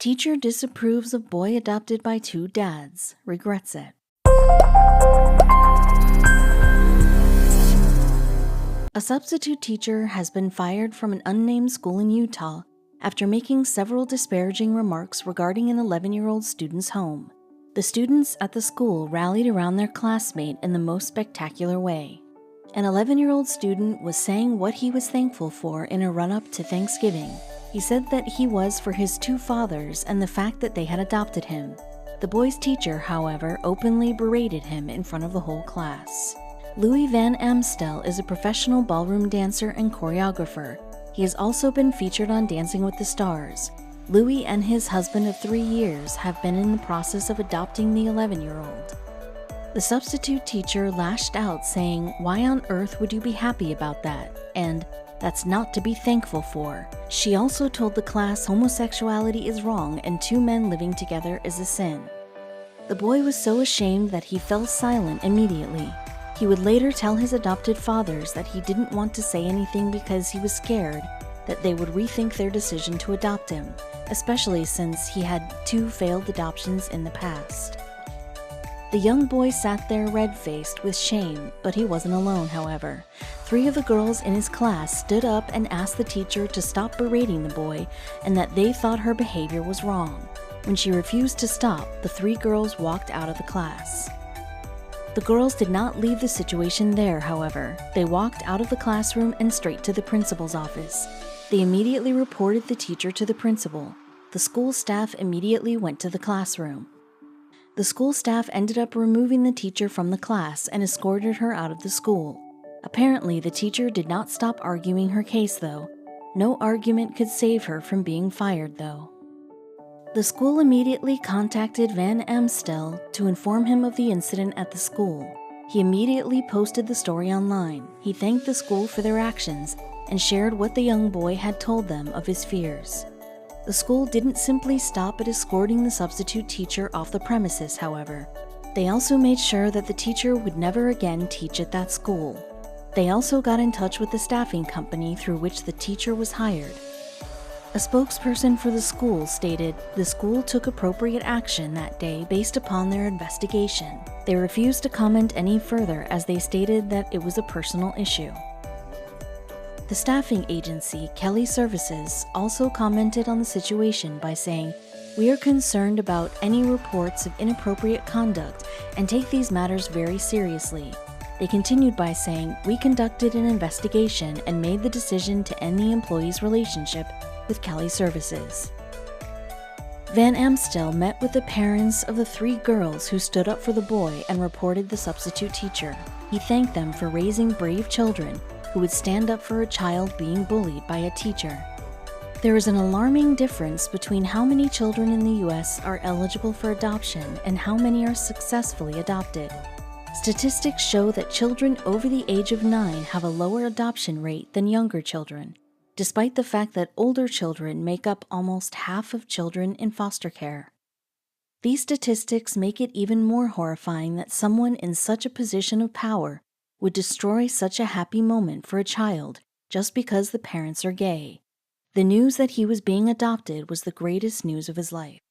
Teacher disapproves of boy adopted by two dads, regrets it. A substitute teacher has been fired from an unnamed school in Utah after making several disparaging remarks regarding an 11-year-old student's home. The students at the school rallied around their classmate in the most spectacular way. An 11-year-old student was saying what he was thankful for in a run-up to Thanksgiving. He said that he was for his two fathers and the fact that they had adopted him. The boy's teacher, however, openly berated him in front of the whole class. Louis Van Amstel is a professional ballroom dancer and choreographer. He has also been featured on Dancing with the Stars. Louis and his husband of 3 years have been in the process of adopting the 11-year-old. The substitute teacher lashed out saying, "Why on earth would you be happy about that?" and "That's not to be thankful for." She also told the class homosexuality is wrong and two men living together is a sin. The boy was so ashamed that he fell silent immediately. He would later tell his adopted fathers that he didn't want to say anything because he was scared that they would rethink their decision to adopt him, especially since he had 2 failed adoptions in the past. The young boy sat there red-faced with shame, but he wasn't alone, however. 3 of the girls in his class stood up and asked the teacher to stop berating the boy and that they thought her behavior was wrong. When she refused to stop, the 3 girls walked out of the class. The girls did not leave the situation there, however. They walked out of the classroom and straight to the principal's office. They immediately reported the teacher to the principal. The school staff immediately went to the classroom. The school staff ended up removing the teacher from the class and escorted her out of the school. Apparently, the teacher did not stop arguing her case, though. No argument could save her from being fired, though. The school immediately contacted Van Amstel to inform him of the incident at the school. He immediately posted the story online. He thanked the school for their actions and shared what the young boy had told them of his fears. The school didn't simply stop at escorting the substitute teacher off the premises, however. They also made sure that the teacher would never again teach at that school. They also got in touch with the staffing company through which the teacher was hired. A spokesperson for the school stated, "The school took appropriate action that day based upon their investigation." They refused to comment any further as they stated that it was a personal issue. The staffing agency, Kelly Services, also commented on the situation by saying, "We are concerned about any reports of inappropriate conduct and take these matters very seriously." They continued by saying, "We conducted an investigation and made the decision to end the employee's relationship with Kelly Services." Van Amstel met with the parents of the 3 girls who stood up for the boy and reported the substitute teacher. He thanked them for raising brave children who would stand up for a child being bullied by a teacher. There is an alarming difference between how many children in the U.S. are eligible for adoption and how many are successfully adopted. Statistics show that children over the age of 9 have a lower adoption rate than younger children, despite the fact that older children make up almost half of children in foster care. These statistics make it even more horrifying that someone in such a position of power would destroy such a happy moment for a child just because the parents are gay. The news that he was being adopted was the greatest news of his life.